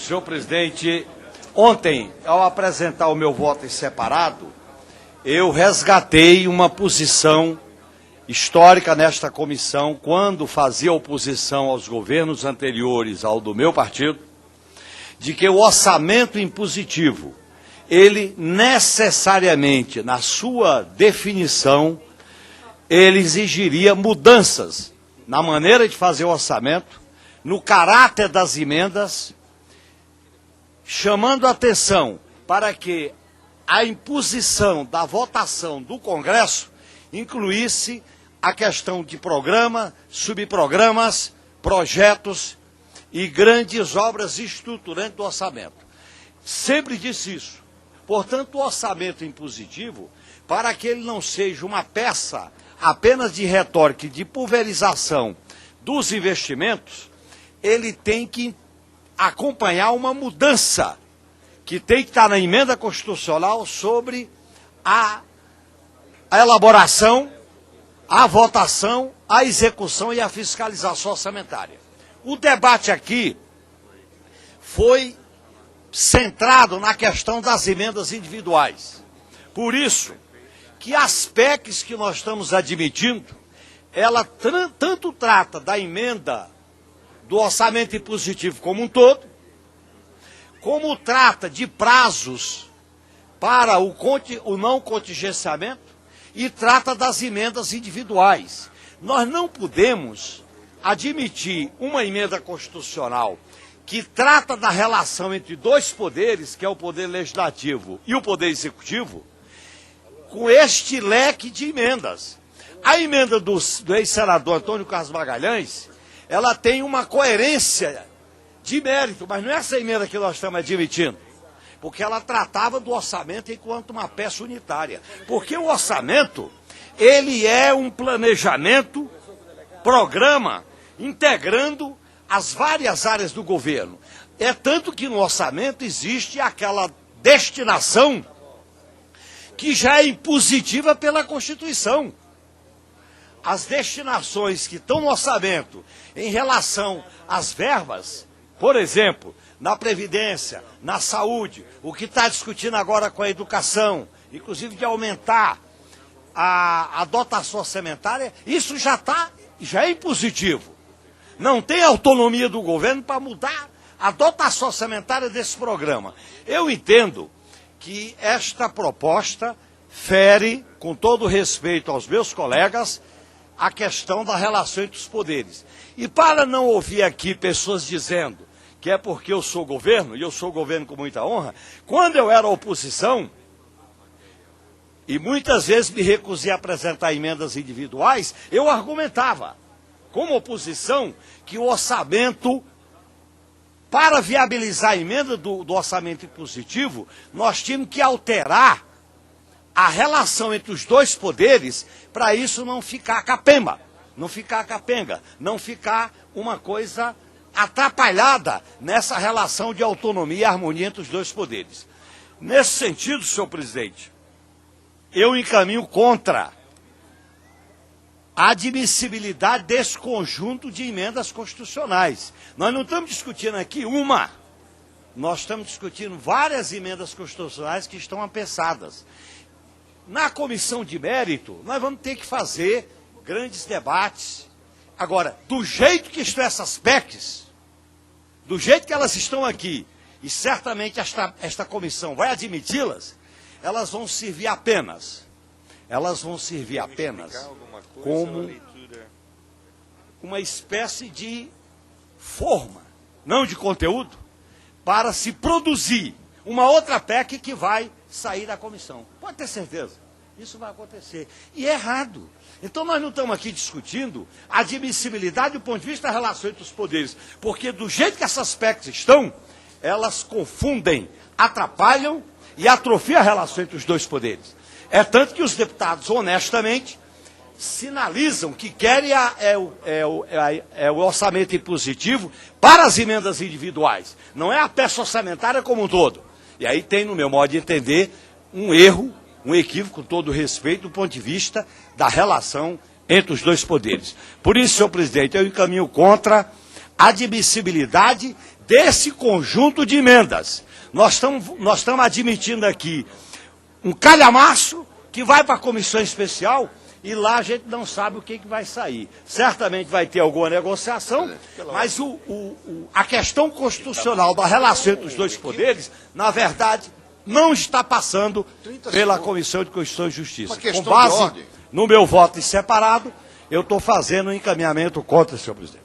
Senhor presidente, ontem, ao apresentar o meu voto em separado, eu resgatei uma posição histórica nesta comissão, quando fazia oposição aos governos anteriores ao do meu partido, de que o orçamento impositivo, ele necessariamente, na sua definição, ele exigiria mudanças na maneira de fazer o orçamento, no caráter das emendas, chamando a atenção para que a imposição da votação do Congresso incluísse a questão de programa, subprogramas, projetos e grandes obras estruturantes do orçamento. Sempre disse isso. Portanto, o orçamento impositivo, para que ele não seja uma peça apenas de retórica e de pulverização dos investimentos, ele tem que acompanhar uma mudança que tem que estar na emenda constitucional sobre a elaboração, a votação, a execução e a fiscalização orçamentária. O debate aqui foi centrado na questão das emendas individuais. Por isso que as PECs que nós estamos admitindo, ela tanto trata da emenda do orçamento impositivo como um todo, como trata de prazos para o não contingenciamento e trata das emendas individuais. Nós não podemos admitir uma emenda constitucional que trata da relação entre dois poderes, que é o poder legislativo e o poder executivo, com este leque de emendas. A emenda do ex-senador Antônio Carlos Magalhães, ela tem uma coerência de mérito, mas não é essa emenda que nós estamos admitindo, porque ela tratava do orçamento enquanto uma peça unitária. Porque o orçamento, ele é um planejamento, programa, integrando as várias áreas do governo. É tanto que no orçamento existe aquela destinação que já é impositiva pela Constituição. As destinações que estão no orçamento em relação às verbas, por exemplo, na Previdência, na saúde, o que está discutindo agora com a educação, inclusive de aumentar a dotação orçamentária, isso já é impositivo. Não tem autonomia do governo para mudar a dotação orçamentária desse programa. Eu entendo que esta proposta fere, com todo respeito aos meus colegas, a questão da relação entre os poderes. E para não ouvir aqui pessoas dizendo que é porque eu sou governo, e eu sou governo com muita honra, quando eu era oposição, e muitas vezes me recusei a apresentar emendas individuais, eu argumentava, como oposição, que o orçamento, para viabilizar a emenda do orçamento impositivo, nós tínhamos que alterar a relação entre os dois poderes, para isso não ficar capenga, não ficar uma coisa atrapalhada nessa relação de autonomia e harmonia entre os dois poderes. Nesse sentido, senhor presidente, eu encaminho contra a admissibilidade desse conjunto de emendas constitucionais. Nós não estamos discutindo aqui uma, nós estamos discutindo várias emendas constitucionais que estão apensadas. Na comissão de mérito, nós vamos ter que fazer grandes debates. Agora, do jeito que estão essas PECs, do jeito que elas estão aqui, e certamente esta comissão vai admiti-las, elas vão servir apenas como uma espécie de forma, não de conteúdo, para se produzir uma outra PEC que vai sair da comissão. Pode ter certeza, isso vai acontecer. E é errado. Então nós não estamos aqui discutindo a admissibilidade do ponto de vista da relação entre os poderes, porque do jeito que essas PECs estão, elas confundem, atrapalham e atrofiam a relação entre os dois poderes. É tanto que os deputados, honestamente, sinalizam que querem o orçamento impositivo para as emendas individuais, não é a peça orçamentária como um todo. E aí tem, no meu modo de entender, um erro, um equívoco, com todo respeito, do ponto de vista da relação entre os dois poderes. Por isso, senhor presidente, eu encaminho contra a admissibilidade desse conjunto de emendas. Nós estamos admitindo aqui um calhamaço que vai para a comissão especial e lá a gente não sabe o que vai sair. Certamente vai ter alguma negociação, mas a questão constitucional da relação entre os dois poderes, na verdade, não está passando pela Comissão de Constituição e Justiça. Com base no meu voto em separado, eu estou fazendo um encaminhamento contra, senhor presidente.